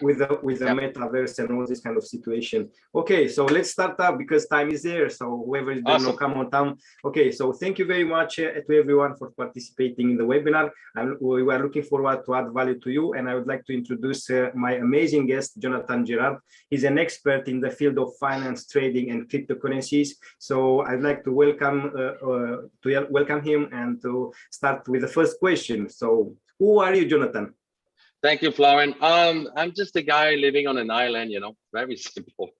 with the metaverse and all this kind of situation. Okay, so let's start up because time is there. So whoever is there, no, come on down. Okay, so thank you very much to everyone for participating in the webinar. We are looking forward to add value to you, and I would like to introduce my amazing guest, Jonathan Gerard. He's an expert in the field of finance, trading, and cryptocurrencies. So I'd like to welcome him and to start with the first question. So who are you, Jonathan? Thank you, Florent. I'm just a guy living on an island, very simple.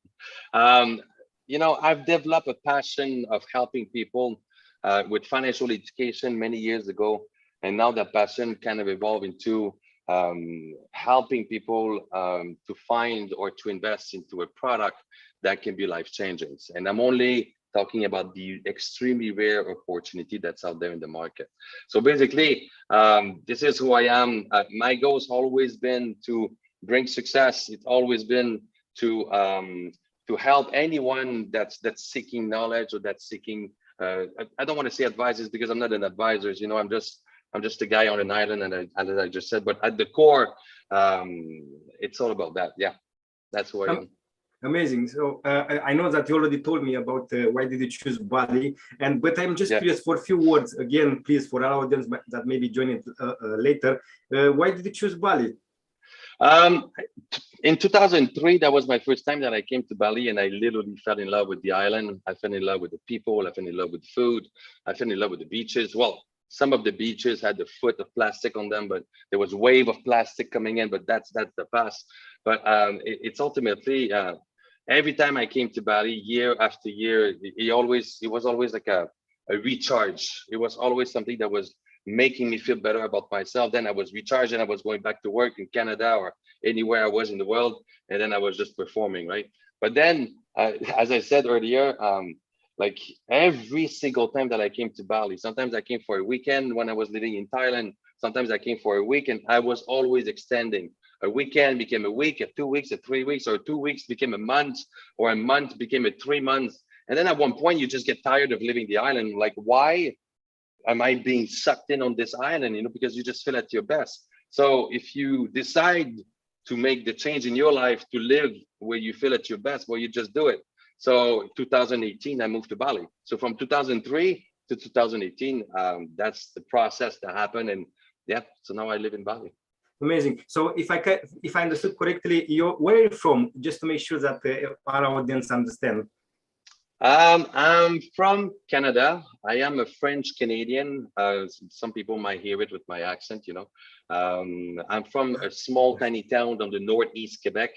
I've developed a passion of helping people with financial education many years ago. And now that passion kind of evolved into helping people to find or to invest into a product that can be life-changing. And I'm only talking about the extremely rare opportunity that's out there in the market. So basically, this is who I am. My goal has always been to bring success. It's always been to help anyone that's seeking knowledge or that's seeking. I don't want to say advisors because I'm not an advisor. I'm just a guy on an island, and as I just said. But at the core, it's all about that. Yeah, that's who I am. Amazing. So I know that you already told me about why did you choose Bali, but I'm just curious for a few words again, please, for our audience that maybe join it later. Why did you choose Bali? In 2003, that was my first time that I came to Bali, and I literally fell in love with the island. I fell in love with the people. I fell in love with the food. I fell in love with the beaches. Well, some of the beaches had a foot of plastic on them, but there was a wave of plastic coming in, but that's the past. But it's ultimately, every time I came to Bali, year after year, it was always like a recharge. It was always something that was making me feel better about myself. Then I was recharged and I was going back to work in Canada or anywhere I was in the world. And then I was just performing, right? But then, as I said earlier, like every single time that I came to Bali, sometimes I came for a weekend when I was living in Thailand. Sometimes I came for a week, and I was always extending. A weekend became a week, a 2 weeks, a 3 weeks, or 2 weeks became a month, or a month became a 3 months. And then at one point, you just get tired of living the island. Like, why am I being sucked in on this island? Because you just feel at your best. So if you decide to make the change in your life to live where you feel at your best, well, you just do it. So 2018, I moved to Bali. So from 2003 to 2018, that's the process that happened. And yeah, so now I live in Bali. Amazing. So if I understood correctly, where are you from? Just to make sure that our audience understand. I'm from Canada. I am a French Canadian. Some people might hear it with my accent, I'm from a small tiny town on the northeast Quebec.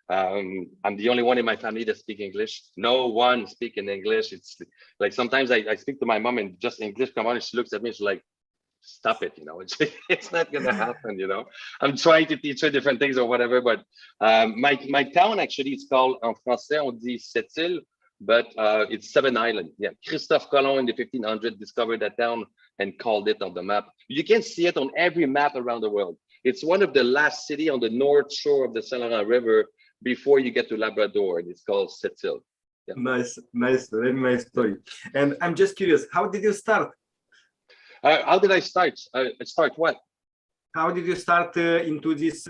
I'm the only one in my family that speaks English. No one speaks in English. It's like sometimes I speak to my mom and just English come on, and she looks at me, she's like, stop it, it's not gonna happen, I'm trying to teach her different things or whatever, but my town actually is called, en français on dit Sept-Îles, but it's 7 Island. Yeah, Christophe Colomb in the 1500s discovered that town and called it on the map. You can see it on every map around the world. It's one of the last city on the north shore of the Saint Laurent River before you get to Labrador, and it's called Sept-Îles. Yeah. Nice, very nice story. And I'm just curious, how did you start? How did I start? Start what? How did you start into this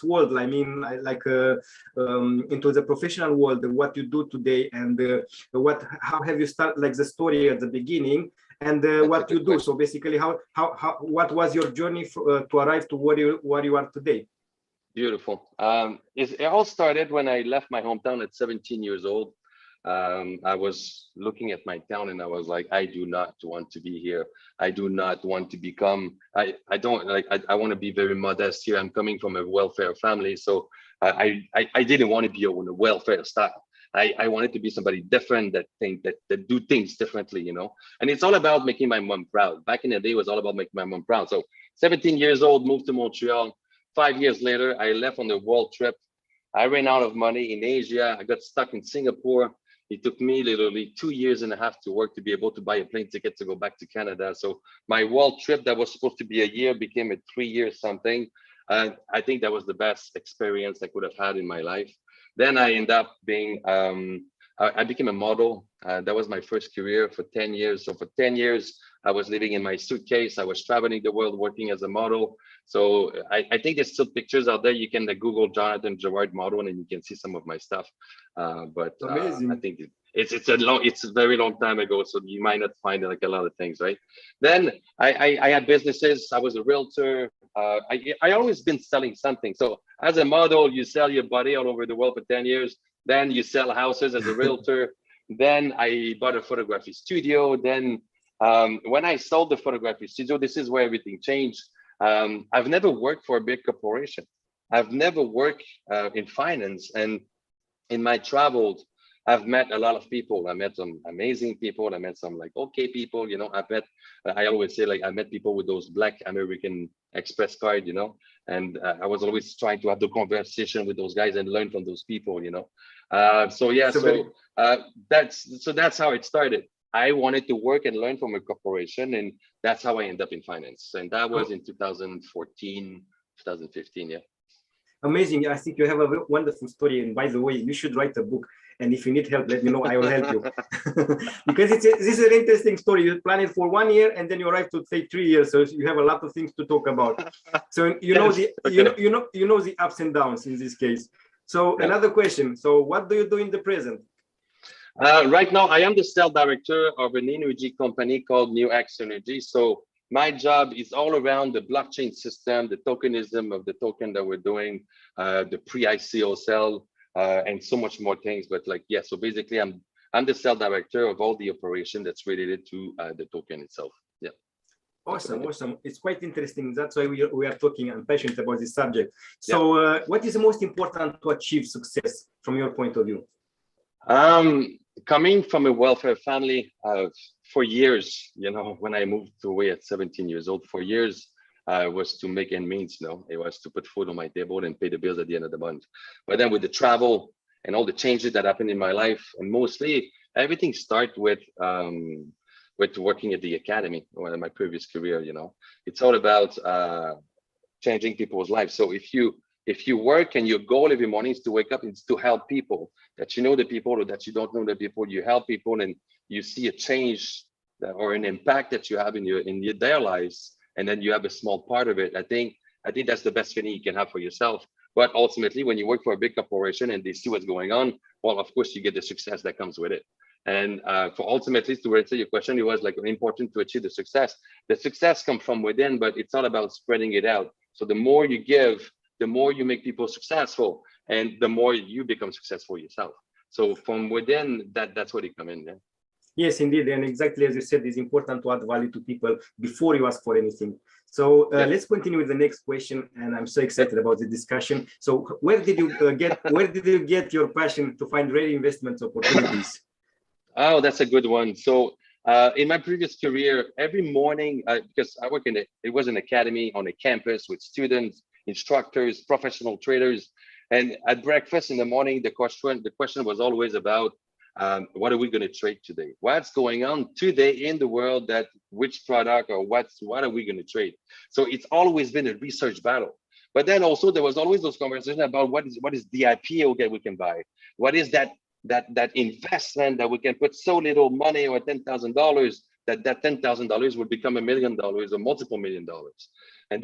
world? I mean, into the professional world, what you do today, and how have you started, like the story at the beginning, and what you do? So basically, what was your journey to arrive to where you are today? Beautiful. It all started when I left my hometown at 17 years old. I was looking at my town and I was like, I do not want to be here. I do not want to become, I want to be very modest here. I'm coming from a welfare family. So I didn't want to be on a welfare style. I wanted to be somebody different that do things differently, and it's all about making my mom proud. Back in the day, it was all about making my mom proud. So 17 years old, moved to Montreal. 5 years later, I left on the world trip. I ran out of money in Asia. I got stuck in Singapore. It took me literally 2.5 years to work to be able to buy a plane ticket to go back to Canada. So my world trip that was supposed to be a year became a 3 years something. I think that was the best experience I could have had in my life. Then I ended up being I became a model. That was my first career for 10 years. So for 10 years, I was living in my suitcase. I was traveling the world working as a model. So I think there's still pictures out there. You can Google Jonathan Gerard model and you can see some of my stuff. But I think it's a very long time ago. So you might not find like a lot of things, right? Then I had businesses. I was a realtor. I always been selling something. So as a model, you sell your body all over the world for 10 years. Then you sell houses as a realtor. Then I bought a photography studio. Then when I sold the photography studio, this is where everything changed. I've never worked for a big corporation. I've never worked in finance. And in my travels, I've met a lot of people. I met some amazing people. I met some like okay people, you know. I always say like I met people with those black American Express card, you know, and I was always trying to have the conversation with those guys and learn from those people, you know. That's how it started. I wanted to work and learn from a corporation, and that's how I ended up in finance. And that was in 2014, 2015, yeah. Amazing. I think you have a wonderful story. And by the way, you should write a book. And if you need help, let me know. I will help you. Because this is an interesting story. You plan it for 1 year, and then you arrive to take 3 years. So you have a lot of things to talk about. So you know the ups and downs in this case. So another question. So what do you do in the present? Right now, I am the sales director of an energy company called New X Energy. So my job is all around the blockchain system, the tokenism of the token that we're doing, the pre-ICO sell, and so much more things. But like, yeah, so basically I'm the sales director of all the operation that's related to the token itself. Yeah. Awesome. It's quite interesting. That's why we are talking. I'm passionate about this subject. So what is the most important to achieve success from your point of view? Coming from a welfare family, for years, you know, when I moved away at 17 years old, for years, was to make ends meet, you know, it was to put food on my table and pay the bills at the end of the month. But then with the travel and all the changes that happened in my life, and mostly everything started with working at the academy, or in my previous career, you know, it's all about changing people's lives. So if you work and your goal every morning is to wake up, it's to help people, that you know the people or that you don't know the people, you help people and you see a change or an impact that you have in their lives, and then you have a small part of it. I think that's the best feeling you can have for yourself. But ultimately, when you work for a big corporation and they see what's going on, well, of course, you get the success that comes with it. And for ultimately, to answer your question, it was like important to achieve the success. The success comes from within, but it's all about spreading it out. So the more you give, the more you make people successful, and the more you become successful yourself. So from within, that's where they come in. Yeah? Yes, indeed. And exactly as you said, it's important to add value to people before you ask for anything. So let's continue with the next question. And I'm so excited about the discussion. So where did you get your passion to find rare investment opportunities? Oh, that's a good one. So in my previous career, every morning, because I work it was an academy on a campus with students, instructors, professional traders. And at breakfast in the morning, the question was always about what are we going to trade today? What's going on today in the world, that which product or what are we going to trade? So it's always been a research battle. But then also there was always those conversations about what is the IPO that we can buy? What is that investment that we can put so little money or $10,000 that $10,000 would become $1 million or multiple $1 million? And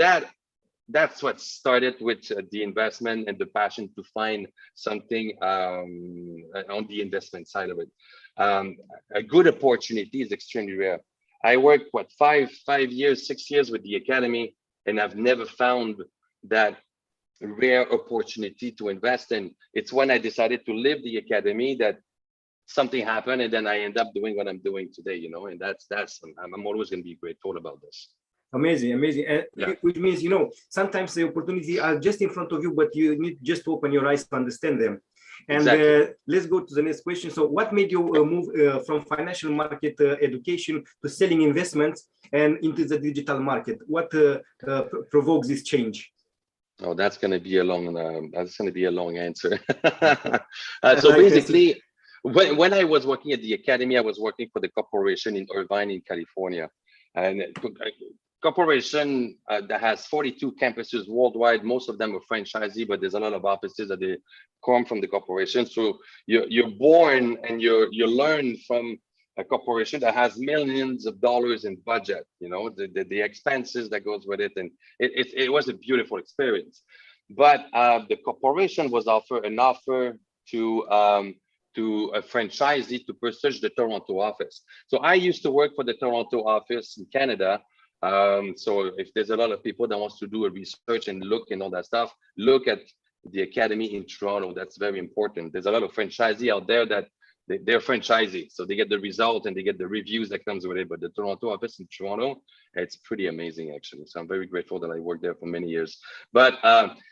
that's what started with the investment and the passion to find something on the investment side of it. A good opportunity is extremely rare. I worked 6 years with the academy, and I've never found that rare opportunity to invest in. It's when I decided to leave the academy that something happened, and then I end up doing what I'm doing today, you know, and I'm always going to be grateful about this. Amazing. Which means, you know, sometimes the opportunities are just in front of you, but you need just to open your eyes to understand them. And exactly. Let's go to the next question. So what made you move from financial market education to selling investments and into the digital market? What provokes this change? Oh, that's going to be a long answer. So basically, when I was working at the academy, I was working for the corporation in Irvine, in California. And corporation that has 42 campuses worldwide. Most of them are franchisee, but there's a lot of offices that they come from the corporation. So you're born and you learn from a corporation that has millions of dollars in budget, you know, the expenses that goes with it. And it was a beautiful experience. But the corporation was an offer to a franchisee to purchase the Toronto office. So I used to work for the Toronto office in Canada. So if there's a lot of people that wants to do a research and look and all that stuff, look at the academy in Toronto. That's very important. There's a lot of franchisee out there that they're franchisee, so they get the result and they get the reviews that comes with it. But the Toronto office in Toronto, it's pretty amazing actually. So I'm very grateful that I worked there for many years. But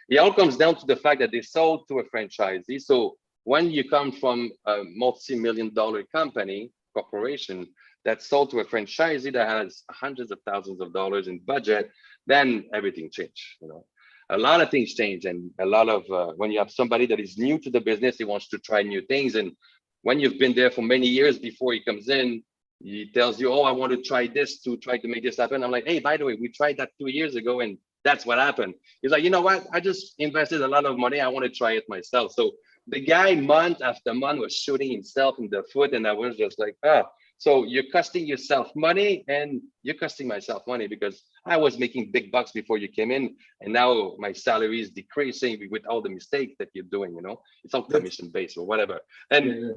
it all comes down to the fact that they sold to a franchisee. So when you come from a multi-million-dollar company, corporation, that sold to a franchisee that has hundreds of thousands of dollars in budget, then everything changed. You know, a lot of things change, and a lot of when you have somebody that is new to the business, he wants to try new things, and when you've been there for many years before he comes in, he tells you, "Oh, I want to try this to try to make this happen." I'm like, "Hey, by the way, we tried that 2 years ago, and that's what happened." He's like, "You know what? I just invested a lot of money. I want to try it myself." So the guy, month after month, was shooting himself in the foot, and I was just like, "Ah." So you're costing yourself money and you're costing myself money because I was making big bucks before you came in. And now my salary is decreasing with all the mistakes that you're doing, you know, it's all commission based or whatever. And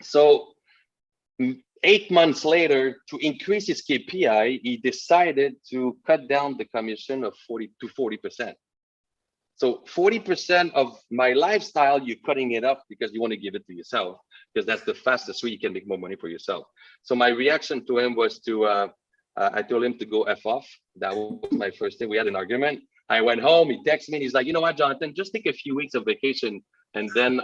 so 8 months later, to increase his KPI, he decided to cut down the commission of 40%. So 40% of my lifestyle, you're cutting it up because you want to give it to yourself, because that's the fastest way you can make more money for yourself. So my reaction to him was I told him to go F off. That was my first thing. We had an argument. I went home, he texted me, and he's like, "You know what, Jonathan, just take a few weeks of vacation. And then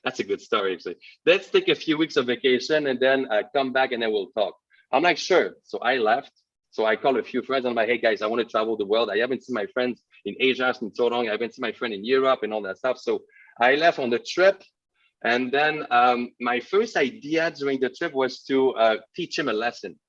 that's a good story, actually. Let's take a few weeks of vacation and then come back and then we'll talk." I'm like, "Sure." So I left. So I called a few friends. I'm like, "Hey guys, I want to travel the world. I haven't seen my friends in Asia in so long. I haven't seen my friend in Europe and all that stuff." So I left on the trip. And then my first idea during the trip was to teach him a lesson.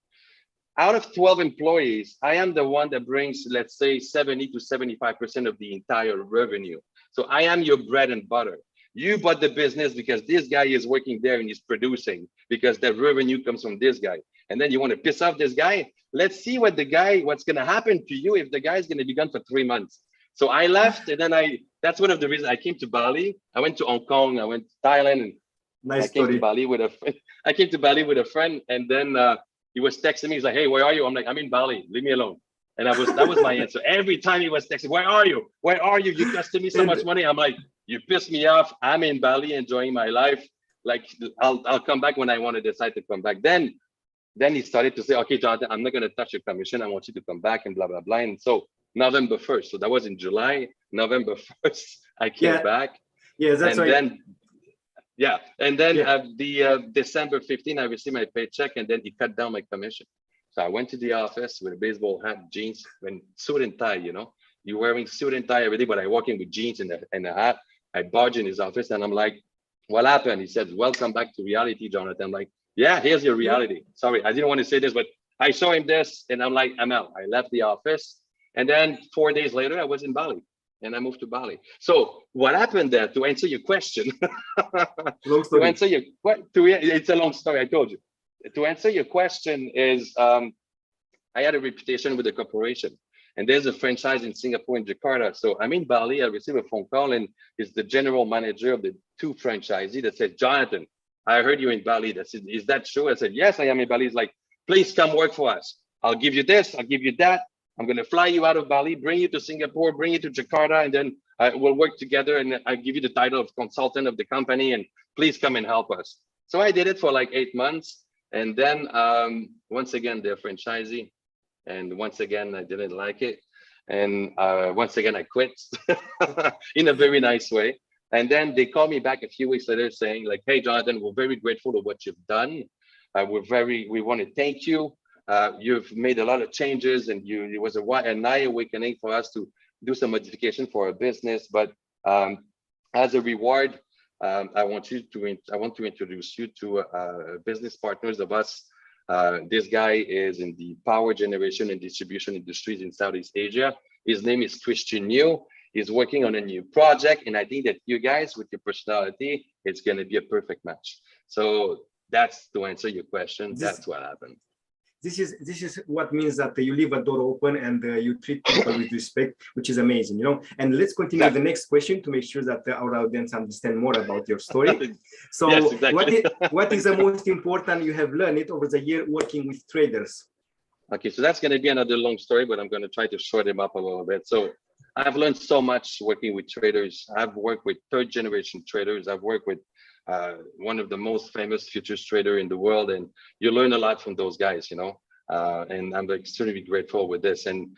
Out of 12 employees, I am the one that brings, let's say, 70 to 75% of the entire revenue. So I am your bread and butter. You bought the business because this guy is working there and he's producing, because the revenue comes from this guy. And then you want to piss off this guy? Let's see what's going to happen to you if the guy's going to be gone for 3 months. So I left, and then that's one of the reasons I came to Bali. I went to Hong Kong, I went to Thailand, and I came to Bali with a friend. I came to Bali with a friend, and then he was texting me. He's like, "Hey, where are you?" I'm like, "I'm in Bali. Leave me alone." And that was my answer. Every time he was texting, "Where are you? Where are you? You costing me so much money." I'm like, "You pissed me off. I'm in Bali enjoying my life. Like, I'll come back when I want to decide to come back." Then he started to say, "Okay, Jonathan, I'm not going to touch your commission. I want you to come back," and blah, blah, blah. And so November 1st. So that was in July. November 1st, I came back. Yeah, that's right. And then the December 15th, I received my paycheck, and then he cut down my commission. So I went to the office with a baseball hat, jeans, and suit and tie. You know, you're wearing suit and tie every day, but I walk in with jeans and a hat. I barge in his office, and I'm like, "What happened?" He said, "Welcome back to reality, Jonathan." I'm like, "Yeah, here's your reality." Sorry, I didn't want to say this, but I show him this, and I'm like, "I'm out." I left the office, and then 4 days later, I was in Bali. And I moved to Bali. So what happened there, to answer your question, it's a long story, I told you. To answer your question is, I had a reputation with the corporation, and there's a franchise in Singapore and Jakarta. So I'm in Bali, I received a phone call, and it's the general manager of the 2 franchisees that said, "Jonathan, I heard you in Bali." That said, "Is that true?" I said, "Yes, I am in Bali." He's like, "Please come work for us. I'll give you this, I'll give you that. I'm going to fly you out of Bali, bring you to Singapore, bring you to Jakarta, and then we'll work together, and I'll give you the title of consultant of the company, and please come and help us." So I did it for like 8 months. And then once again, they're franchisee. And once again, I didn't like it. And once again, I quit in a very nice way. And then they called me back a few weeks later saying like, "Hey, Jonathan, we're very grateful for what you've done. We want to thank you. You've made a lot of changes, and it was an eye awakening for us to do some modification for our business. But as a reward, I want to introduce you to business partners of us This guy is in the power generation and distribution industries in Southeast Asia. His name is Christian New. He's working on a new project, and I think that you guys, with your personality, it's going to be a perfect match. So that's to answer your question. That's what happened. This is what means that you leave a door open and you treat people with respect, which is amazing, you know. And let's continue with the next question to make sure that our audience understand more about your story. So yes, exactly. what is the most important you have learned it over the year working with traders? Okay, so that's going to be another long story, but I'm going to try to short them up a little bit. So I've learned so much working with traders. I've worked with third generation traders. I've worked with one of the most famous futures trader in the world, and you learn a lot from those guys, you know. And I'm extremely grateful with this. And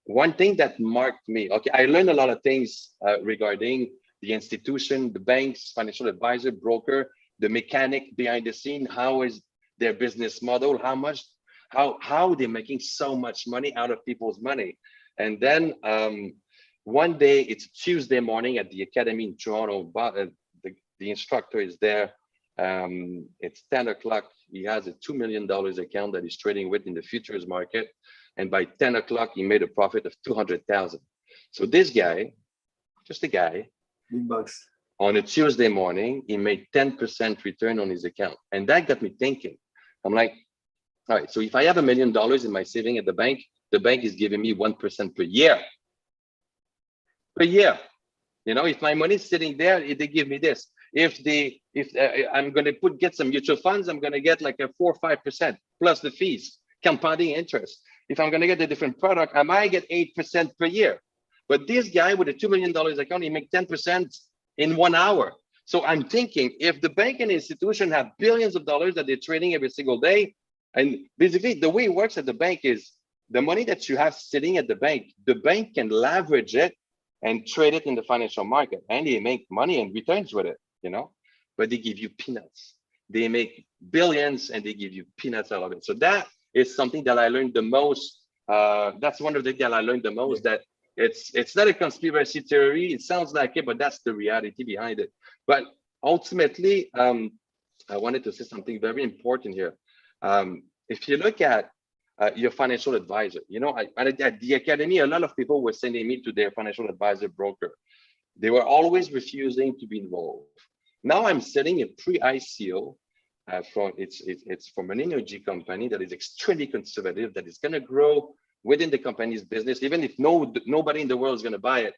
one thing that marked me, okay, I learned a lot of things regarding the institution, the banks, financial advisor, broker, the mechanic behind the scene. How is their business model? How they're making so much money out of people's money. And then one day, it's Tuesday morning at the academy in Toronto, but the instructor is there. It's 10 o'clock. He has a $2 million account that he's trading with in the futures market. And by 10 o'clock, he made a profit of 200,000. So this guy, just a guy, big bucks. On a Tuesday morning, he made 10% return on his account. And that got me thinking. I'm like, all right, so if I have $1 million in my saving at the bank is giving me 1% per year. Per year. You know, if my money is sitting there, they give me this. If I'm going to get some mutual funds, I'm going to get like a 4 or 5% plus the fees, compounding interest. If I'm going to get a different product, I might get 8% per year. But this guy with a $2 million account, he makes 10% in 1 hour. So I'm thinking, if the bank and institution have billions of dollars that they're trading every single day, and basically the way it works at the bank is the money that you have sitting at the bank can leverage it and trade it in the financial market, and they make money and returns with it, you know, but they give you peanuts. They make billions and they give you peanuts out of it. So that is something that I learned the most. That's one of the things that I learned the most, that it's not a conspiracy theory. It sounds like it, but that's the reality behind it. But ultimately, I wanted to say something very important here. If you look at your financial advisor, you know, at the academy, a lot of people were sending me to their financial advisor broker. They were always refusing to be involved. Now I'm selling a Pre-Ico it's from an energy company that is extremely conservative, that is going to grow within the company's business, even if nobody in the world is going to buy it.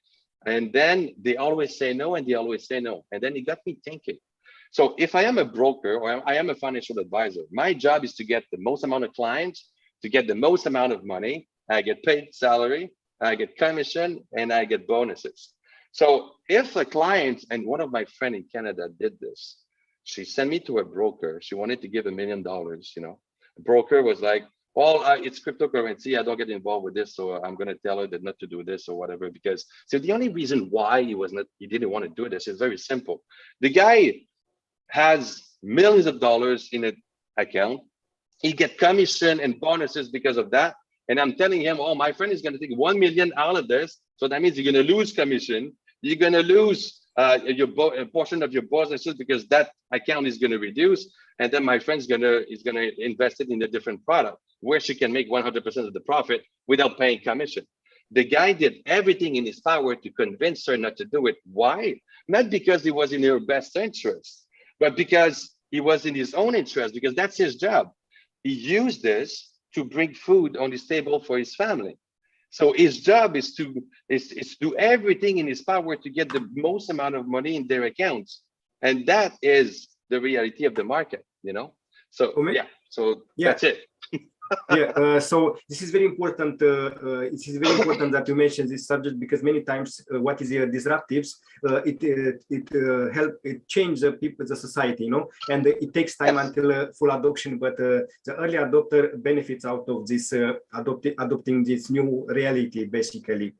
And then they always say no, and they always say no. And then it got me thinking. So if I am a broker or I am a financial advisor, my job is to get the most amount of clients, to get the most amount of money. I get paid salary, I get commission, and I get bonuses. So if a client, and one of my friends in Canada did this, she sent me to a broker. She wanted to give $1 million, you know. The broker was like, well, it's cryptocurrency. I don't get involved with this. So I'm going to tell her that not to do this or whatever, because so the only reason why he didn't want to do this is very simple. The guy has millions of dollars in an account. He get commission and bonuses because of that. And I'm telling him, oh, my friend is going to take 1 million out of this. So that means you're going to lose commission. You're going to lose a portion of your bonuses because that account is going to reduce. And then my friend's going to invest it in a different product where she can make 100% of the profit without paying commission. The guy did everything in his power to convince her not to do it. Why? Not because it was in her best interest, but because he was in his own interest, because that's his job. He used this to bring food on his table for his family. So his job is to do everything in his power to get the most amount of money in their accounts. And that is the reality of the market, you know? So that's it. So this is very important. It is very important that you mention this subject, because many times what is disruptives, it changes the people, the society, you know, and it takes time until full adoption. But the early adopter benefits out of this adopting this new reality, basically.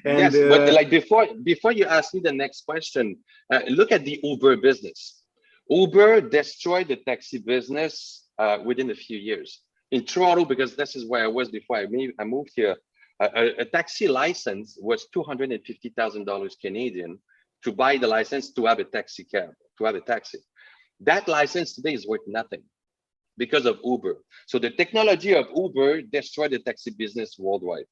And, yes, but like before you ask me the next question, look at the Uber business. Uber destroyed the taxi business within a few years. In Toronto, because this is where I was before I moved here, a taxi license was $250,000 Canadian to buy the license to have a taxi cab, to have a taxi. That license today is worth nothing because of Uber. So the technology of Uber destroyed the taxi business worldwide.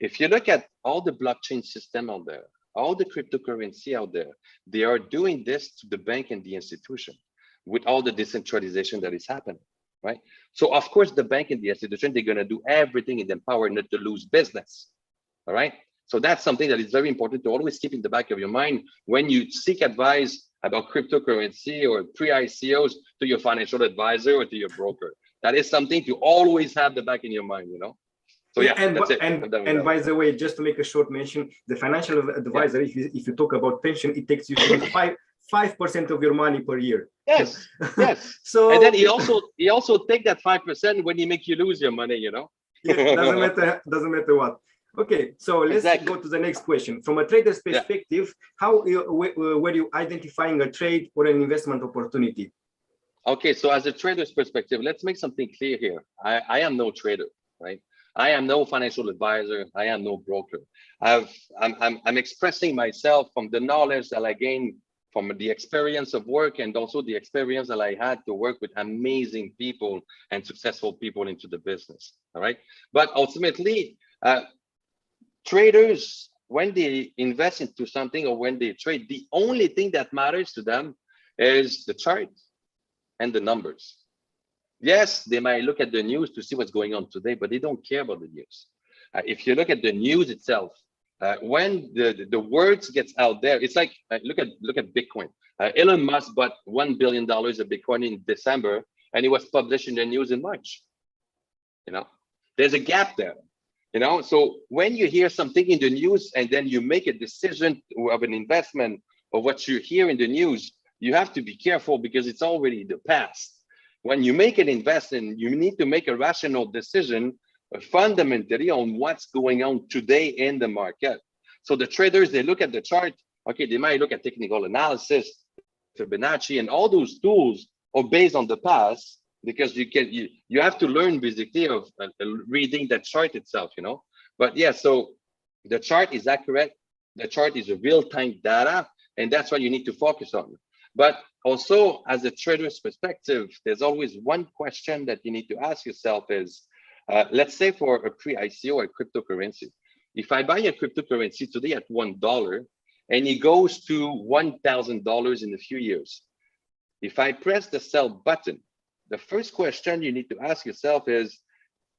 If you look at all the blockchain system out there, all the cryptocurrency out there, they are doing this to the bank and the institution with all the decentralization that is happening, right? So of course, the bank and the institution, they're gonna do everything in their power not to lose business, all right? So that's something that is very important to always keep in the back of your mind when you seek advice about cryptocurrency or pre-ICOs to your financial advisor or to your broker. That is something to always have the back in your mind, you know? So yeah, that's it. And by the way, just to make a short mention, the financial advisor, if you talk about pension, it takes usually 5% of your money per year. Yes, yes. So and then he also take that 5% when he make you lose your money, you know? Yeah, doesn't matter what. Okay, so let's go to the next question. From a trader's perspective, how were you identifying a trade or an investment opportunity? Okay, so as a trader's perspective, let's make something clear here. I am no trader, right? I am no financial advisor. I am no broker. I'm expressing myself from the knowledge that I gained from the experience of work and also the experience that I had to work with amazing people and successful people into the business, all right? But ultimately, traders, when they invest into something or when they trade, the only thing that matters to them is the chart and the numbers. Yes, they might look at the news to see what's going on today, but they don't care about the news. If you look at the news itself, when the words gets out there, it's like look at Bitcoin. Elon Musk bought $1 billion of Bitcoin in December, and it was published in the news in March. You know, there's a gap there. You know, so when you hear something in the news and then you make a decision of an investment of what you hear in the news, you have to be careful because it's already the past. When you make an investment, you need to make a rational decision fundamentally on what's going on today in the market. So the traders, they look at the chart. Okay, they might look at technical analysis, Fibonacci, and all those tools are based on the past because you have to learn basically of reading the chart itself, you know. But yeah, so the chart is accurate. The chart is a real-time data, and that's what you need to focus on. But also, as a trader's perspective, there's always one question that you need to ask yourself is, let's say for a pre-ICO or cryptocurrency, if I buy a cryptocurrency today at $1 and it goes to $1,000 in a few years, if I press the sell button, the first question you need to ask yourself is,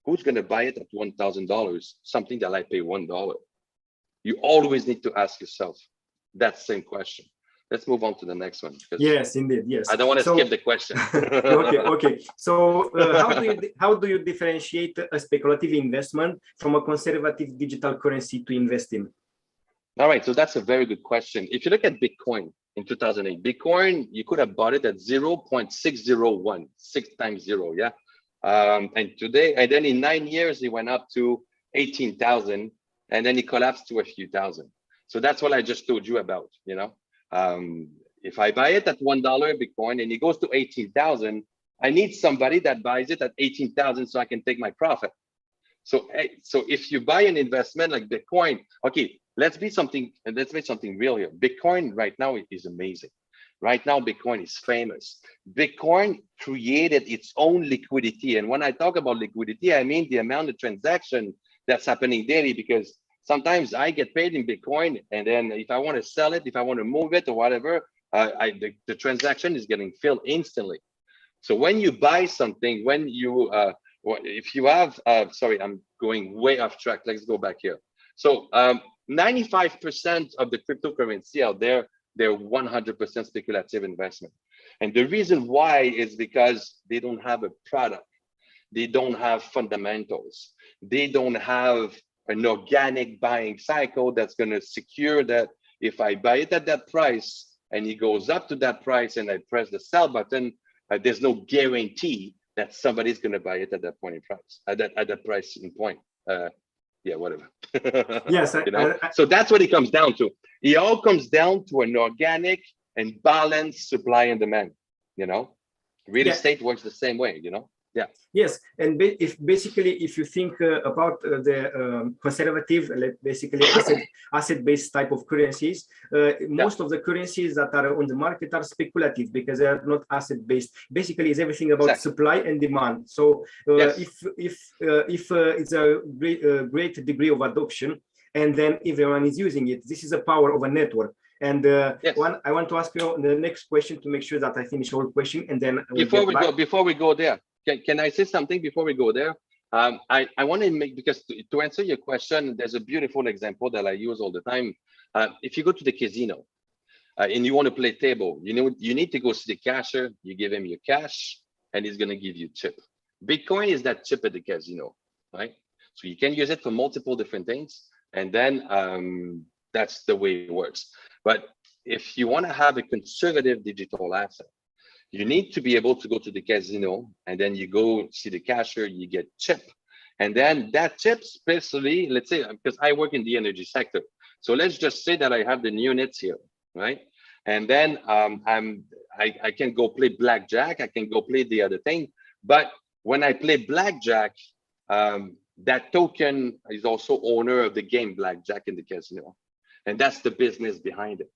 who's going to buy it at $1,000, something that I pay $1? You always need to ask yourself that same question. Let's move on to the next one. Yes, indeed. Yes. I don't want to skip the question. Okay. So how do you differentiate a speculative investment from a conservative digital currency to invest in? All right. So that's a very good question. If you look at Bitcoin in 2008, Bitcoin, you could have bought it at 0.601, 6 times 0. Yeah. And today, and then in 9 years, it went up to 18,000, and then it collapsed to a few thousand. So that's what I just told you about, you know. If I buy it at $1 Bitcoin and it goes to 18,000, I need somebody that buys it at 18,000 so I can take my profit. So if you buy an investment like Bitcoin, okay, let's make something real here. Bitcoin right now is amazing. Right now, Bitcoin is famous. Bitcoin created its own liquidity. And when I talk about liquidity, I mean the amount of transaction that's happening daily, because sometimes I get paid in Bitcoin, and then if I want to sell it, if I want to move it or whatever, the transaction is getting filled instantly. So when you buy something, when you, if you have, sorry, I'm going way off track. Let's go back here. So 95% of the cryptocurrency out there, they're 100% speculative investment. And the reason why is because they don't have a product. They don't have fundamentals. They don't have an organic buying cycle that's going to secure that if I buy it at that price and it goes up to that price and I press the sell button, there's no guarantee that somebody's going to buy it at that point in price, at that price in point. Yeah, whatever. Yes, you know? So that's what it comes down to. It all comes down to an organic and balanced supply and demand. You know, real estate works the same way. You know. Yeah. Yes, and if basically if you think about the conservative, basically asset-based type of currencies, most of the currencies that are on the market are speculative because they are not asset-based. Basically, it's everything about supply and demand. So if it's a great degree of adoption, and then everyone is using it, this is the power of a network. And I want to ask you the next question to make sure that I finish all question, and then before we go there, can I say something before we go there? I want to make, because to answer your question, there's a beautiful example that I use all the time. If you go to the casino and you want to play table, you need to go see the cashier. You give him your cash, and he's going to give you chip. Bitcoin is that chip at the casino, right? So you can use it for multiple different things, and then that's the way it works. But if you want to have a conservative digital asset, you need to be able to go to the casino, and then you go see the cashier, you get chip. And then that chip, especially, let's say, because I work in the energy sector. So let's just say that I have the units here, right? And then I can go play blackjack, I can go play the other thing. But when I play blackjack, that token is also owner of the game blackjack in the casino. And that's the business behind it.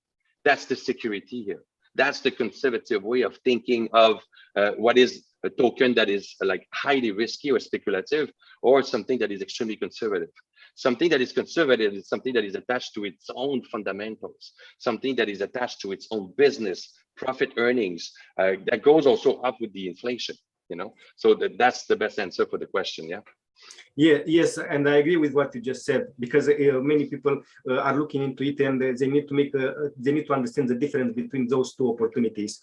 That's the security here. That's the conservative way of thinking of what is a token that is like highly risky or speculative, or something that is extremely conservative. Something that is conservative is something that is attached to its own fundamentals, something that is attached to its own business, profit earnings, that goes also up with the inflation, So that's the best answer for the question, yeah? Yeah, yes, and I agree with what you just said, because many people are looking into it, and they need to understand the difference between those two opportunities.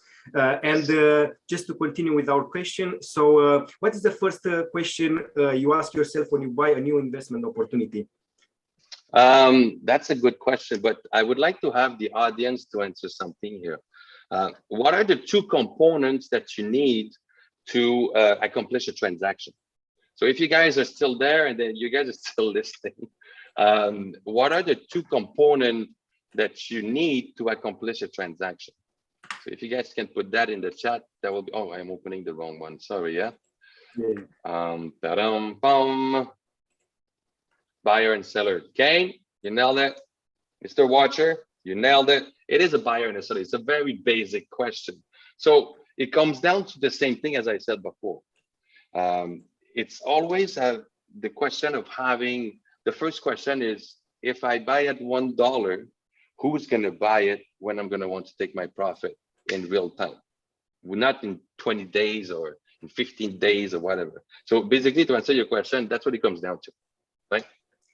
Just to continue with our question, so what is the first question you ask yourself when you buy a new investment opportunity? That's a good question, but I would like to have the audience to answer something here. What are the two components that you need to accomplish a transaction? So if you guys are still there, and then you guys are still listening, what are the two components that you need to accomplish a transaction? So if you guys can put that in the chat, that will be, oh, I'm opening the wrong one. Sorry, yeah. Buyer and seller. Okay, you nailed it. Mr. Watcher, you nailed it. It is a buyer and a seller. It's a very basic question. So it comes down to the same thing as I said before. It's always the question of having, the first question is, if I buy at $1, who's going to buy it when I'm going to want to take my profit in real time? Not in 20 days or in 15 days or whatever. So basically, to answer your question, that's what it comes down to, right?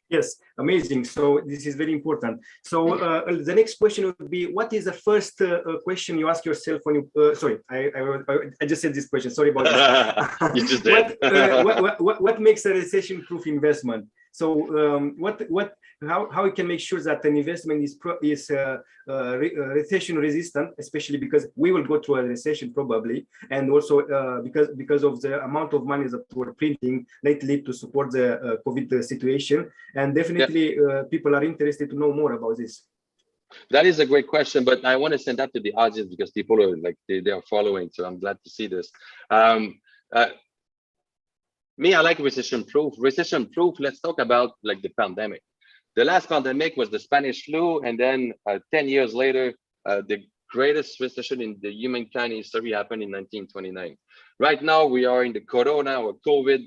Yes, amazing. So this is very important. So the next question would be, what is the first question you ask yourself when you, sorry, I just said this question, sorry about this. You just did. What makes a recession-proof investment? So how we can make sure that an investment is recession resistant, especially because we will go through a recession probably, and also because of the amount of money that we're printing lately to support the COVID situation, and definitely people are interested to know more about this. That is a great question, but I want to send that to the audience because people are like they are following, so I'm glad to see this. Me, I like recession-proof. Recession-proof, let's talk about like the pandemic. The last pandemic was the Spanish flu, and then 10 years later, the greatest recession in the humankind history happened in 1929. Right now, we are in the corona or COVID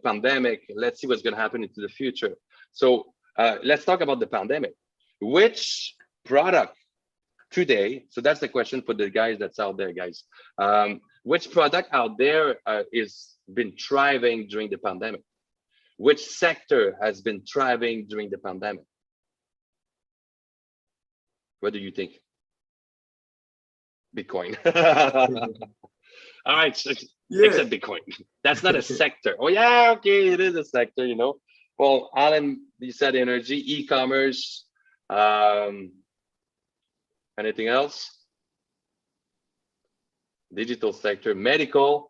pandemic. Let's see what's going to happen into the future. So let's talk about the pandemic. Which product today, so that's the question for the guys that's out there, guys. Which product out there is been thriving during the pandemic? Which sector has been thriving during the pandemic? What do you think? Bitcoin. All right, so, except Bitcoin. That's not a sector. Oh yeah, okay, it is a sector, you know. Well, Alan, you said energy, e-commerce, anything else? Digital sector, medical.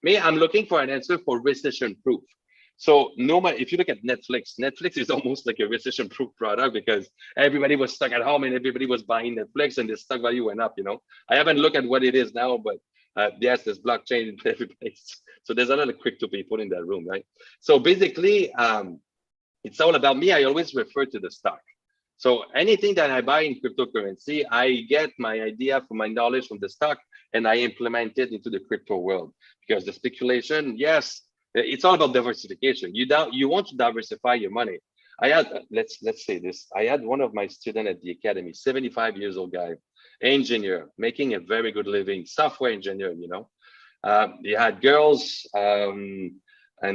Me, I'm looking for an answer for recession-proof. So no matter, if you look at Netflix is almost like a recession-proof product because everybody was stuck at home and everybody was buying Netflix and the stock value went up, you know. I haven't looked at what it is now, but Yes, there's blockchain in every place. So there's a lot of crypto people in that room, right? So basically, it's all about me. I always refer to the stock. So anything that I buy in cryptocurrency, I get my idea from my knowledge from the stock and I implement it into the crypto world. Because the speculation, yes, it's all about diversification. You want to diversify your money. I had, let's say this, I had one of my students at the academy, 75 years old guy, engineer, making a very good living, software engineer, you know. He had girls, and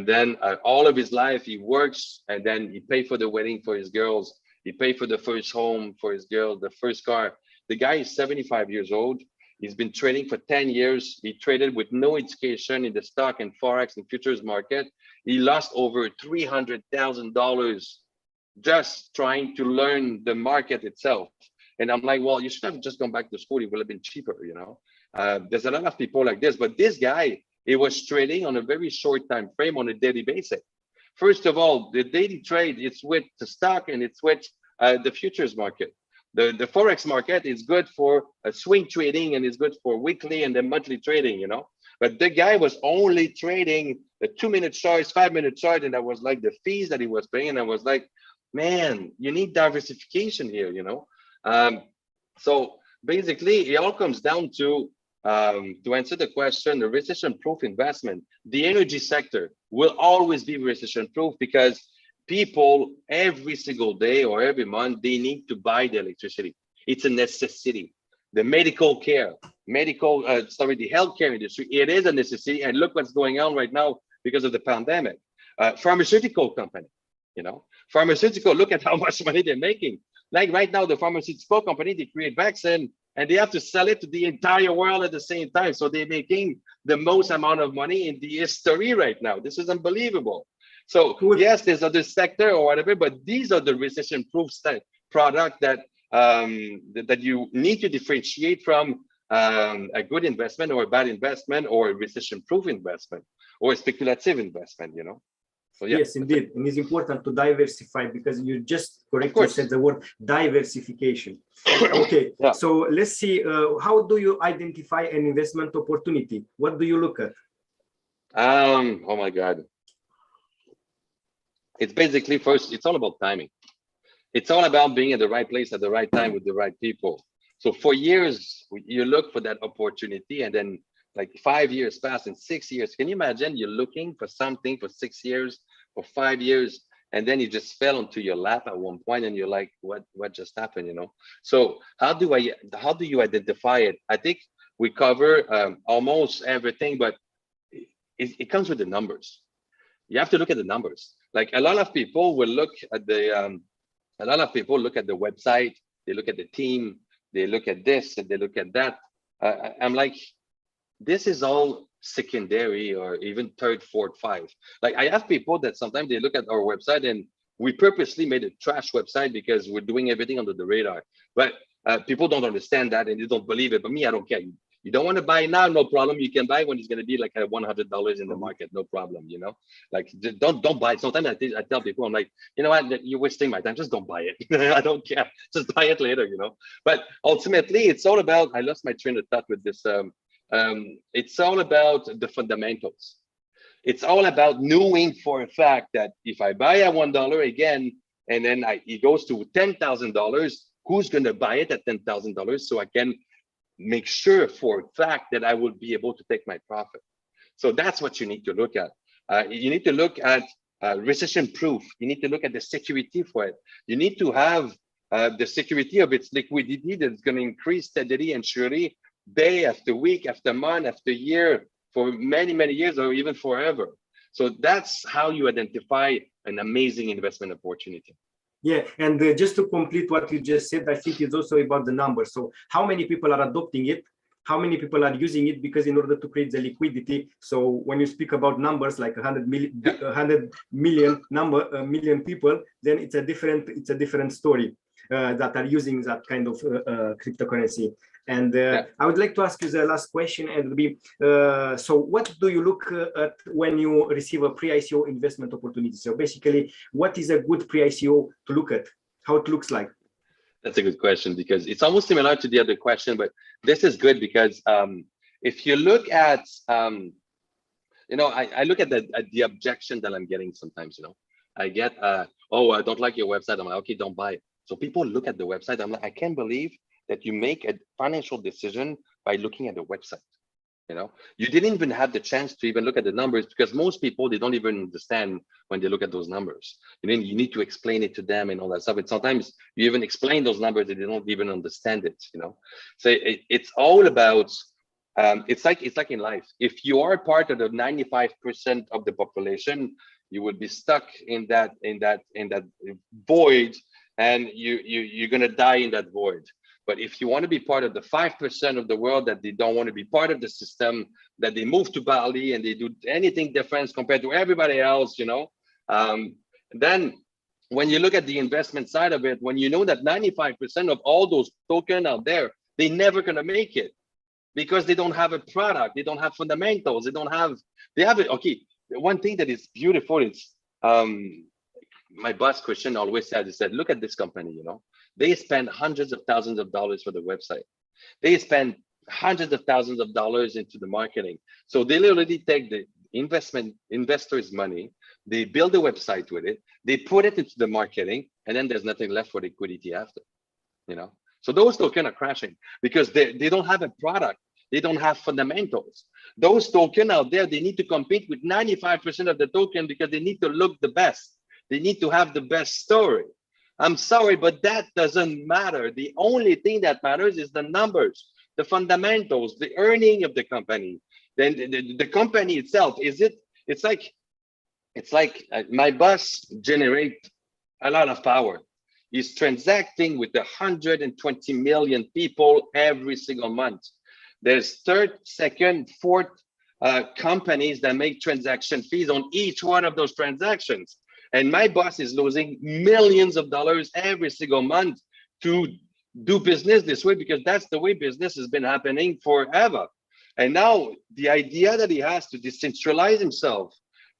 then all of his life he works, and then he paid for the wedding for his girls. He paid for the first home for his girl, the first car. The guy is 75 years old. He's been trading for 10 years. He traded with no education in the stock and Forex and futures market. He lost over $300,000 just trying to learn the market itself. And I'm like, well, you should have just gone back to school. It would have been cheaper, you know. There's a lot of people like this, but this guy, he was trading on a very short time frame on a daily basis. First of all, the daily trade, it's with the stock and it's with the futures market. The Forex market is good for swing trading and it's good for weekly and then monthly trading, you know. But the guy was only trading the 2-minute charts, 5-minute chart, and that was like the fees that he was paying. And I was like, man, you need diversification here, you know. So basically, it all comes down to answer the question, the recession-proof investment. The energy sector will always be recession-proof because people every single day or every month, they need to buy the electricity. It's a necessity. The medical care, the healthcare industry, it is a necessity. And look what's going on right now because of the pandemic. Pharmaceutical company, you know, look at how much money they're making. Like right now, the pharmaceutical company, they create vaccine and they have to sell it to the entire world at the same time. So they're making the most amount of money in the history right now. This is unbelievable. So yes, there's other sector or whatever, but these are the recession-proof product that that you need to differentiate from a good investment or a bad investment or a recession-proof investment or a speculative investment, you know. So, yeah. Yes, indeed. And it's important to diversify because you just correctly said the word diversification. Okay, yeah. So let's see, how do you identify an investment opportunity? What do you look at? Oh my God. It's basically first, it's all about timing. It's all about being at the right place at the right time with the right people. So for years, you look for that opportunity and then like 5 years pass and 6 years. Can you imagine you're looking for something for 6 years, for 5 years, and then you just fell onto your lap at one point and you're like, what just happened, you know? So how do you identify it? I think we cover almost everything, but it comes with the numbers. You have to look at the numbers. Like a lot of people will look at the website, they look at the team, they look at this and they look at that. I'm like, this is all secondary or even third, fourth, five. Like I have people that sometimes they look at our website and we purposely made a trash website because we're doing everything under the radar. But people don't understand that and they don't believe it. But me, I don't care. You don't want to buy now, no problem. You can buy when it's going to be like at $100 in the market, no problem. You know, like don't buy it. Sometimes I tell people, I'm like, you know what, you're wasting my time. Just don't buy it. I don't care. Just buy it later. You know. But ultimately, it's all about. I lost my train of thought with this. It's all about the fundamentals. It's all about knowing for a fact that if I buy at $1 again, and then it goes to $10,000, who's going to buy it at $10,000 so I can make sure for a fact that I will be able to take my profit. So that's what you need to look at. You need to look at recession proof. You need to look at the security for it. You need to have the security of its liquidity that's going to increase steadily and surely day after week, after month, after year, for many, many years, or even forever. So that's how you identify an amazing investment opportunity. Yeah, and just to complete what you just said, I think it's also about the numbers. So how many people are adopting it? How many people are using it? Because in order to create the liquidity, so when you speak about numbers like 100 million people, then it's a different story that are using that kind of cryptocurrency. And I would like to ask you the last question, and it'll be, so what do you look at when you receive a pre-ICO investment opportunity? So basically, what is a good pre-ICO to look at, how it looks like? That's a good question because it's almost similar to the other question, but this is good because if you look at, I look at the objection that I'm getting sometimes, I get, oh, I don't like your website. I'm like, okay, don't buy it. So people look at the website. I'm like, I can't believe that you make a financial decision by looking at the website. You didn't even have the chance to even look at the numbers, because most people, they don't even understand when they look at those numbers. And then you need to explain it to them and all that stuff. And sometimes you even explain those numbers and they don't even understand it. So it's all about, it's like in life. If you are part of the 95% of the population, you would be stuck in that void, and you're gonna die in that void. But if you want to be part of the 5% of the world that they don't want to be part of the system, that they move to Bali and they do anything different compared to everybody else, then when you look at the investment side of it, when you know that 95% of all those tokens out there, they're never going to make it because they don't have a product, they don't have fundamentals, they have it. Okay, one thing that is beautiful is, my boss Christian always said, he said, look at this company, they spend hundreds of thousands of dollars for the website. They spend hundreds of thousands of dollars into the marketing. So they literally take the investors' money, they build a website with it, they put it into the marketing, and then there's nothing left for liquidity after, So those tokens are crashing because they don't have a product. They don't have fundamentals. Those tokens out there, they need to compete with 95% of the token because they need to look the best. They need to have the best story. I'm sorry, but that doesn't matter. The only thing that matters is the numbers, the fundamentals, the earning of the company. Then the company itself, it's like my boss generate a lot of power. He's transacting with 120 million people every single month. There's third, second, fourth companies that make transaction fees on each one of those transactions. And my boss is losing millions of dollars every single month to do business this way, because that's the way business has been happening forever. And now the idea that he has to decentralize himself,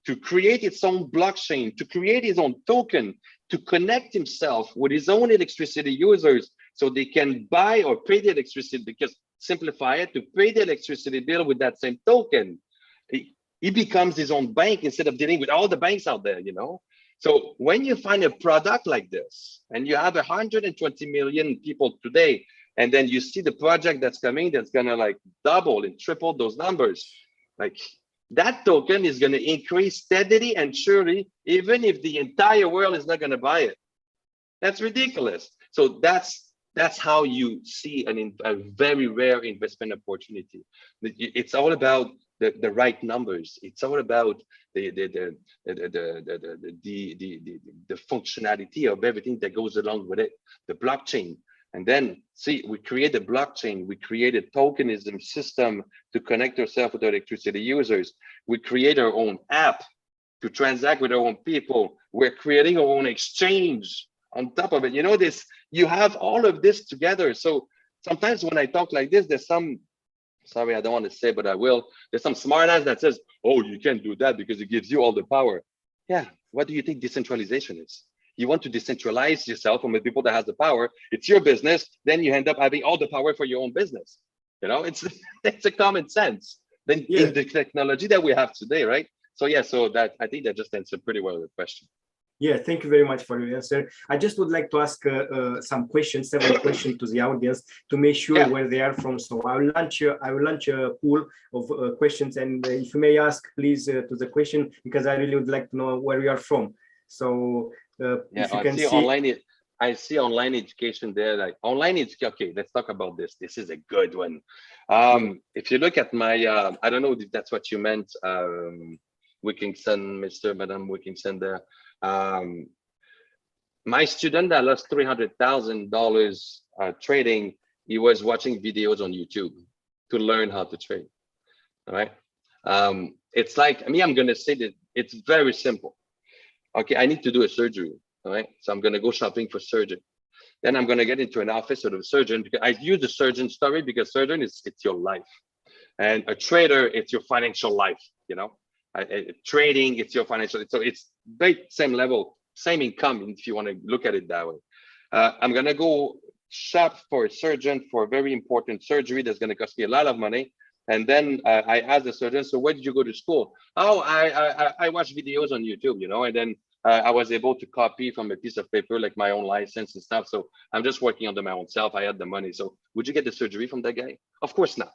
to create its own blockchain, to create his own token, to connect himself with his own electricity users so they can buy or pay the electricity, because simplify it, to pay the electricity bill with that same token. He becomes his own bank instead of dealing with all the banks out there, So when you find a product like this, and you have 120 million people today, and then you see the project that's coming, that's gonna like double and triple those numbers, like that token is gonna increase steadily and surely, even if the entire world is not gonna buy it. That's ridiculous. So that's how you see a very rare investment opportunity. It's all about the right numbers. It's all about the functionality of everything that goes along with it, the blockchain. And then see, we create a blockchain, we create a tokenism system to connect ourselves with our electricity users. We create our own app to transact with our own people. We're creating our own exchange on top of it. You have all of this together. So sometimes when I talk like this, there's some, sorry, I don't want to say, but I will. There's some smart ass that says, oh, you can't do that because it gives you all the power. Yeah, what do you think decentralization is? You want to decentralize yourself from the people that has the power. It's your business. Then you end up having all the power for your own business. It's a common sense. Then in the technology that we have today, right? So yeah, so that I think that just answered pretty well the question. Yeah, thank you very much for your answer. I just would like to ask several questions to the audience to make sure where they are from. So I will launch a pool of questions, and if you may ask, please, to the question, because I really would like to know where you are from. So if you can see online, I see online education there. Like online education. Okay, let's talk about this. This is a good one. If you look at my, I don't know if that's what you meant, Wickinson, Mr. Madam Wickinson there. My student that lost $300,000 trading, he was watching videos on YouTube to learn how to trade. All right. It's like me, I'm gonna say that it's very simple. Okay, I need to do a surgery. All right, so I'm gonna go shopping for surgery. Then I'm gonna get into an office of a surgeon, because I use the surgeon story because surgeon it's your life, and a trader it's your financial life. Trading, it's your financial, so it's very same level, same income, if you want to look at it that way. I'm gonna go shop for a surgeon for a very important surgery that's gonna cost me a lot of money, And then I asked the surgeon, so where did you go to school? Oh, I watched videos on YouTube, you know, and then I was able to copy from a piece of paper, like my own license and stuff. So I'm just working under my own self. I had the money. So would you get the surgery from that guy? Of course not.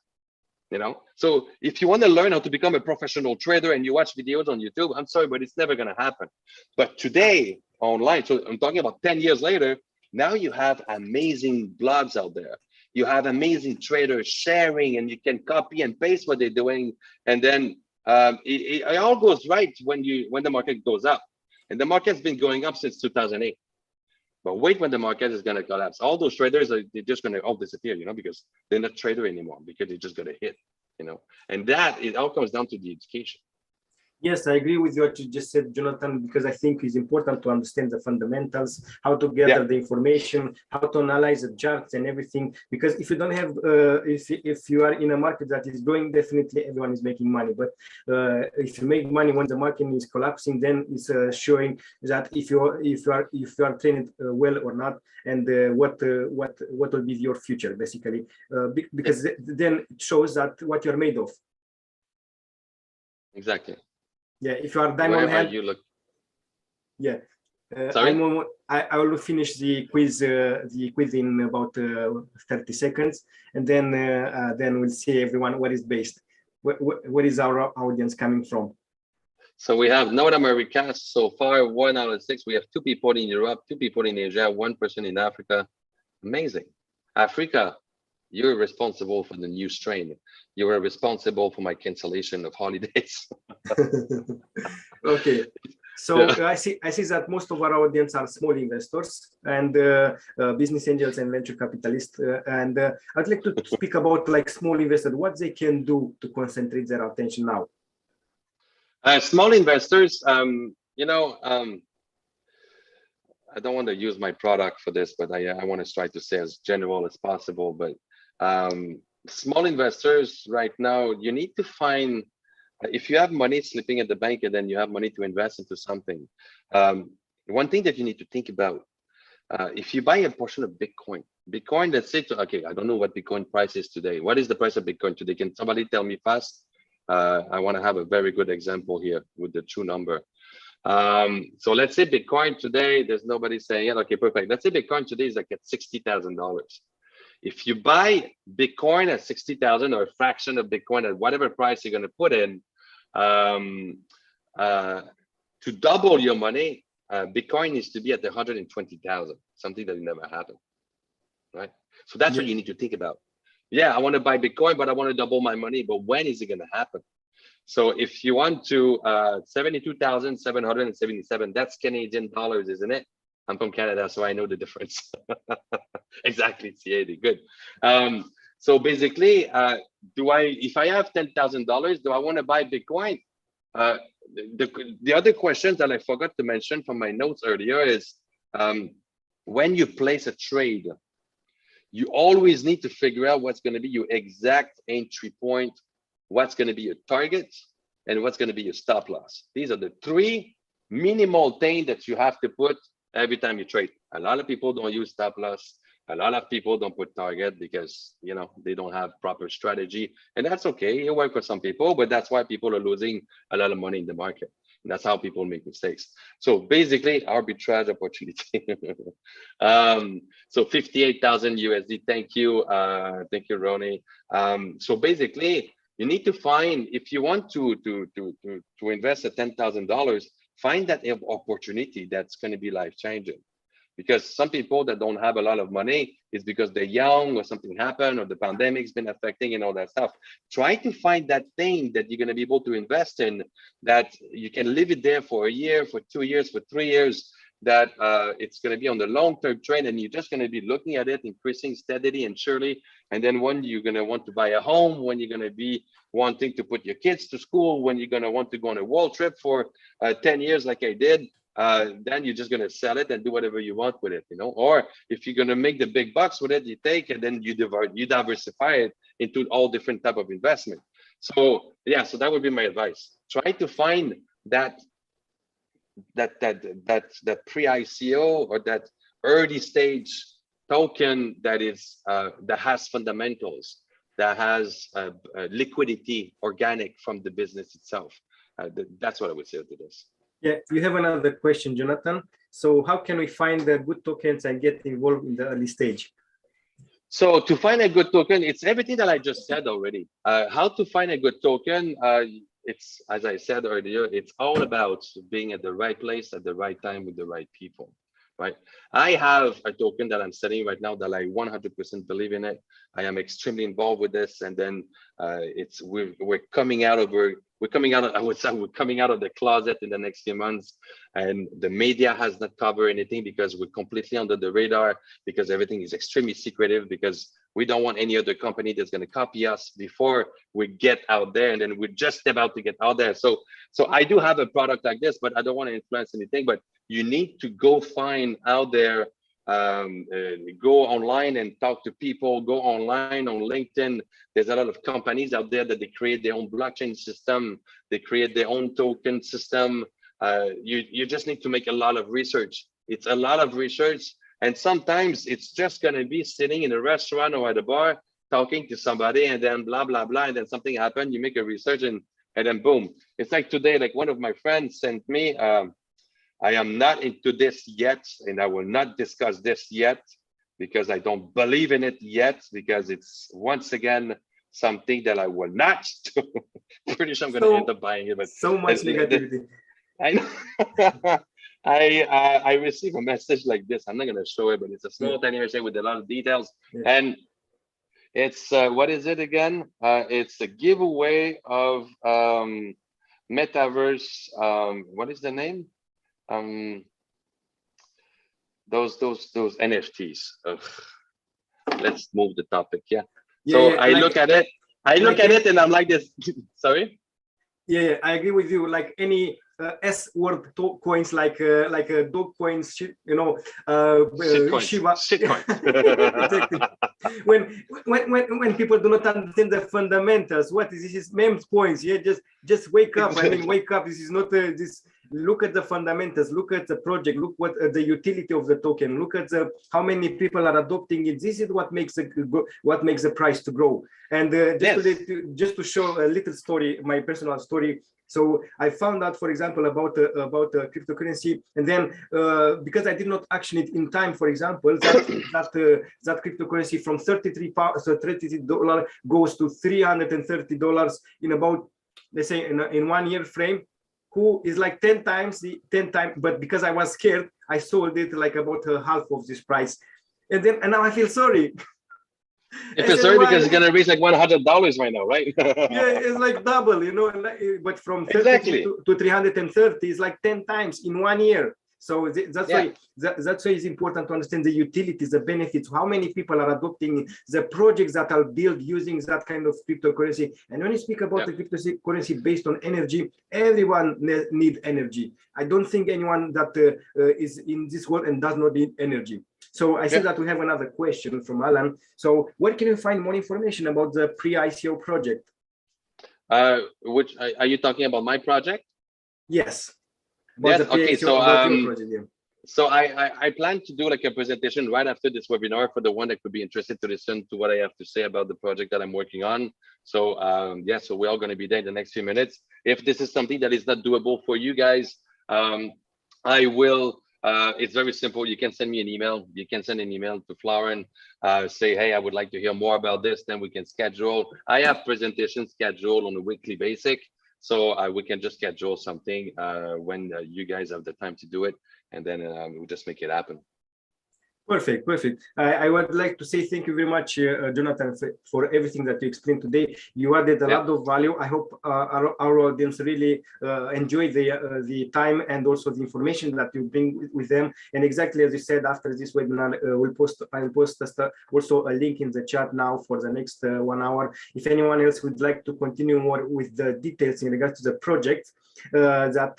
You know, so if you want to learn how to become a professional trader and you watch videos on YouTube, I'm sorry, but it's never going to happen. But today online, so I'm talking about 10 years later, now you have amazing blogs out there. You have amazing traders sharing, and you can copy and paste what they're doing. And then it all goes right when the market goes up. And the market's been going up since 2008. But wait when the market is going to collapse. All those traders they're just going to all disappear, you know, because they're not trader anymore, because they're just going to hit, you know. And that it all comes down to the education. Yes, I agree with what you just said, Jonathan, because I think it's important to understand the fundamentals, how to gather the information, how to analyze the charts and everything. Because if you don't have, if you are in a market that is growing, definitely everyone is making money. But if you make money when the market is collapsing, then it's showing that if you are trained well or not, and what will be your future basically, because then it shows that what you're made of. Exactly. Yeah, if you are diamond head, you look. Yeah, Sorry? I will finish the quiz in about 30 seconds, and then we'll see everyone what is based. Where is our audience coming from? So we have North America so far, 1 out of 6. We have 2 people in Europe, 2 people in Asia, 1 person in Africa. Amazing. Africa, you're responsible for the new strain. You were responsible for my cancellation of holidays. Okay, so I see that most of our audience are small investors and business angels and venture capitalists. And I'd like to speak about like small investors, what they can do to concentrate their attention now. Small investors, you know, I don't want to use my product for this, but I want to try to say as general as possible. But small investors right now, you need to find, if you have money slipping at the bank and then you have money to invest into something, one thing that you need to think about, if you buy a portion of Bitcoin, let's say, okay, I don't know what Bitcoin price is today. What is the price of Bitcoin today? Can somebody tell me fast? I want to have a very good example here with the true number. So let's say Bitcoin today, there's nobody saying it. Okay, perfect. Let's say Bitcoin today is like at $60,000. If you buy Bitcoin at 60,000 or a fraction of Bitcoin at whatever price you're going to put in, to double your money, Bitcoin needs to be at 120,000, something that never happened, right? So that's what you need to think about. Yeah, I want to buy Bitcoin, but I want to double my money. But when is it going to happen? So if you want to 72,777, that's Canadian dollars, isn't it? I'm from Canada, so I know the difference. Exactly, CAD, good. So basically, if I have $10,000, do I want to buy Bitcoin? The other questions that I forgot to mention from my notes earlier is when you place a trade, you always need to figure out what's going to be your exact entry point, what's going to be your target, and what's going to be your stop loss. These are the 3 minimal things that you have to put every time you trade. A lot of people don't use stop loss. A lot of people don't put target because, you know, they don't have proper strategy, and that's okay. It works for some people, but that's why people are losing a lot of money in the market. And that's how people make mistakes. So basically, arbitrage opportunity. So 58,000 USD. Thank you, Ronnie. So basically, you need to find, if you want to invest at $10,000, find that opportunity that's going to be life changing. Because some people that don't have a lot of money is because they're young or something happened or the pandemic's been affecting and all that stuff. Try to find that thing that you're going to be able to invest in, that you can live it there for a year, for 2 years, for 3 years, that it's going to be on the long-term trend, and you're just going to be looking at it increasing steadily and surely. And then when you're going to want to buy a home, when you're going to be wanting to put your kids to school, when you're going to want to go on a world trip for 10 years like I did, then you're just going to sell it and do whatever you want with it, you know. Or if you're going to make the big bucks with it, you take and then you diversify it into all different type of investment. So yeah, so that would be my advice. Try to find that pre-ICO or that early stage token that is that has fundamentals. that has liquidity organic from the business itself. That's what I would say to this. Yeah, you have another question, Jonathan. So how can we find the good tokens and get involved in the early stage? So to find a good token, it's everything that I just said already. How to find a good token? It's, as I said earlier, it's all about being at the right place at the right time with the right people, right? I have a token that I'm selling right now that I 100% believe in it. I am extremely involved with this, and then we're coming out of I would say we're coming out of the closet in the next few months, and the media has not covered anything because we're completely under the radar, because everything is extremely secretive, because we don't want any other company that's going to copy us before we get out there, and then we're just about to get out there. So I do have a product like this, but I don't want to influence anything. But you need to go find out there, go online and talk to people, go online on LinkedIn. There's a lot of companies out there that they create their own blockchain system, they create their own token system. You just need to make a lot of research. It's a lot of research, and sometimes it's just going to be sitting in a restaurant or at a bar talking to somebody, and then blah blah blah, and then something happened, you make a research, and then boom. It's like today, like one of my friends sent me, I am not into this yet, and I will not discuss this yet because I don't believe in it yet, because it's once again something that I will not do. Pretty sure I'm going to end up buying it, but so much negativity. I know. I received a message like this. I'm not going to show it, but it's a small tiny message with a lot of details, and it's what is it again? It's a giveaway of metaverse. What is the name? Those NFTs. Let's move the topic. I look at it and I'm like this. Sorry. Yeah, I agree with you. Like any S-word coins, like dog coins, Shiba. Exactly. When people do not understand the fundamentals, what is this? Is meme coins? Yeah, just wake up. I mean, wake up. This is not this. Look at the fundamentals. Look at the project. Look what the utility of the token. Look at how many people are adopting it. This is what makes the price to grow. And just to show a little story, my personal story. So I found out, for example, about cryptocurrency, and then because I did not action it in time, for example, that cryptocurrency from $33 goes to $330 in about, let's say, in 1 year frame. Who is like 10 times, but because I was scared, I sold it like about half of this price, and now I feel sorry. You feel sorry because it's gonna reach like $100 right now, right? Yeah, it's like double, but from 30 to 330 is like 10 times in 1 year. So that's why it's important to understand the utilities, the benefits, how many people are adopting the projects that are built using that kind of cryptocurrency. And when you speak about the cryptocurrency based on energy, everyone needs energy. I don't think anyone that is in this world and does not need energy. So I see that we have another question from Alan. So where can you find more information about the Pre-Ico project? Which are you talking about my project? Yes. Yes. Okay. So I plan to do like a presentation right after this webinar for the one that could be interested to listen to what I have to say about the project that I'm working on. So so we're all going to be there in the next few minutes. If this is something that is not doable for you guys, I will. It's very simple. You can send me an email. You can send an email to Florent. Say, hey, I would like to hear more about this. Then we can schedule. I have presentations scheduled on a weekly basis. So we can just schedule something when you guys have the time to do it, and then we'll just make it happen. Perfect. I would like to say thank you very much, Jonathan, for everything that you explained today. You added a lot of value. I hope our audience really enjoy the time and also the information that you bring with them. And exactly as you said, after this webinar, I will post also a link in the chat now for the next 1 hour. If anyone else would like to continue more with the details in regards to the project that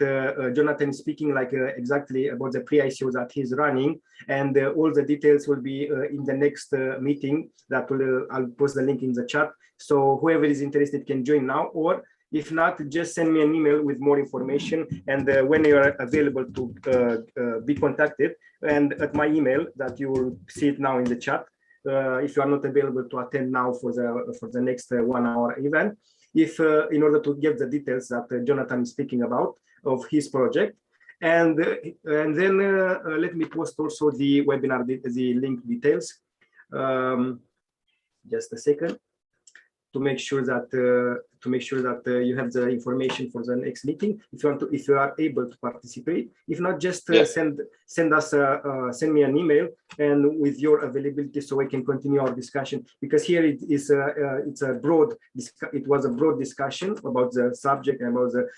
Jonathan is speaking, like exactly about the Pre-Ico that he's running, and all the details will be in the next meeting that I'll post the link in the chat. So whoever is interested can join now, or if not, just send me an email with more information, and when you are available to be contacted, and at my email that you will see it now in the chat. if you are not available to attend now for the next 1 hour event, if in order to get the details that Jonathan is speaking about of his project. And then let me post also the webinar, the link details. Just a second, to make sure that you have the information for the next meeting. If you are able to participate. If not, just send me an email and with your availability, so we can continue our discussion. Because here it was a broad discussion about the subject and about the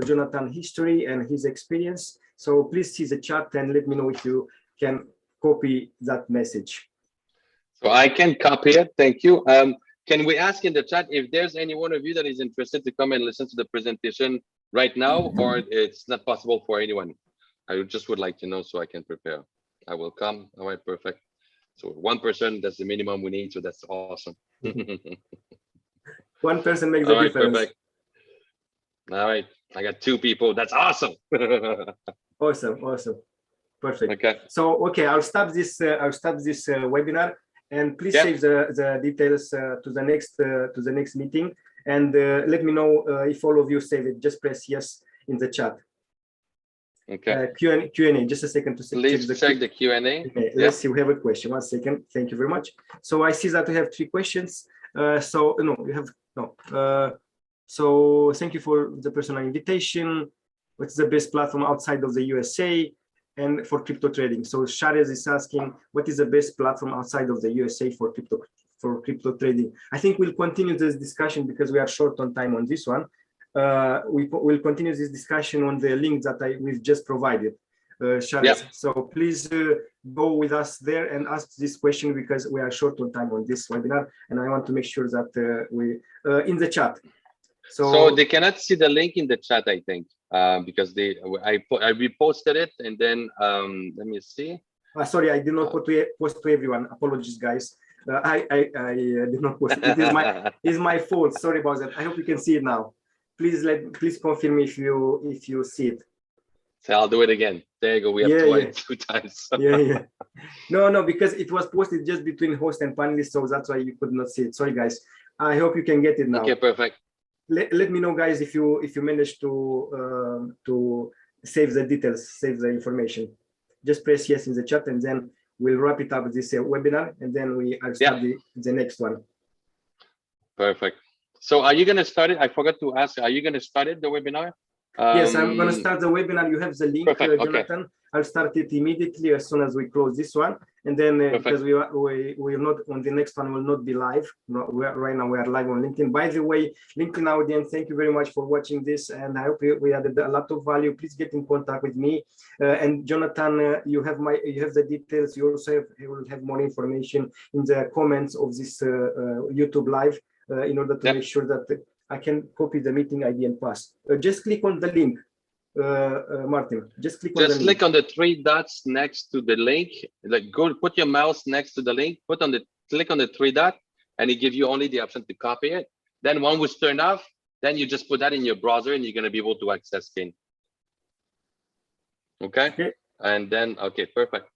Jonathan history and his experience. So please see the chat and let me know if you can copy that message. So I can copy it. Thank you. Can we ask in the chat if there's any one of you that is interested to come and listen to the presentation right now, or it's not possible for anyone? I just would like to know so I can prepare. I will come. All right, perfect. So one person, that's the minimum we need. So that's awesome. One person makes a difference. Perfect. All right, I got 2 people. That's awesome. Awesome. Perfect. Okay. So I'll start this webinar. And please save the details to the next meeting, and let me know if all of you save it. Just press yes in the chat. Okay. Q&A. Just a second to check the Q&A. Okay, let's see. We have a question. 1 second. Thank you very much. So I see that we have 3 questions. So thank you for the personal invitation. What's the best platform outside of the USA? And for crypto trading. So Sharez is asking, what is the best platform outside of the USA for crypto trading? I think we'll continue this discussion because we are short on time on this one. We'll continue this discussion on the link that we've just provided, Sharez. So please go with us there and ask this question because we are short on time on this webinar, and I want to make sure that we in the chat. So they cannot see the link in the chat, I think, because I reposted it, and then let me see. Sorry, I did not post to everyone. Apologies, guys. I did not post it. It's my fault. Sorry about that. I hope you can see it now. Please confirm if you see it. So I'll do it again. There you go. We have 2 times. No, because it was posted just between host and panelists, so that's why you could not see it. Sorry, guys. I hope you can get it now. Okay, perfect. Let me know, guys, if you manage to save the details, save the information. Just press yes in the chat, and then we'll wrap it up this webinar, and then I'll start the next one. Perfect. So are you going to start it? I forgot to ask. Are you going to start it, the webinar? Yes, I'm going to start the webinar. You have the link, Jonathan. Okay. I'll start it immediately as soon as we close this one, and then because we will not on the next one will not be live. No, right now we are live on LinkedIn. By the way, LinkedIn audience, thank you very much for watching this, and I hope we added a lot of value. Please get in contact with me, and Jonathan. You have the details. You also will have more information in the comments of this YouTube live in order to make sure that I can copy the meeting ID and pass. Just click on the link. Martin, just click on the 3 dots next to the link. Like, go put your mouse next to the link, click on the 3 dot, and it gives you only the option to copy it. Then one was turned off, then you just put that in your browser and you're going to be able to access King. Okay. And then perfect.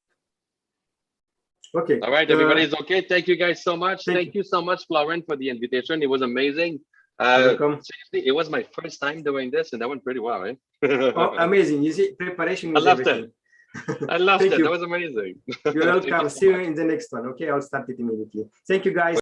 Okay. All right, everybody's okay. Thank you guys so much. Thank you so much, Florent, for the invitation. It was amazing. Seriously, it was my first time doing this, and that went pretty well, right? Oh, amazing. You see, preparation is everything. I loved it. That was amazing. You're welcome. See you in the next one. Okay, I'll start it immediately. Thank you, guys.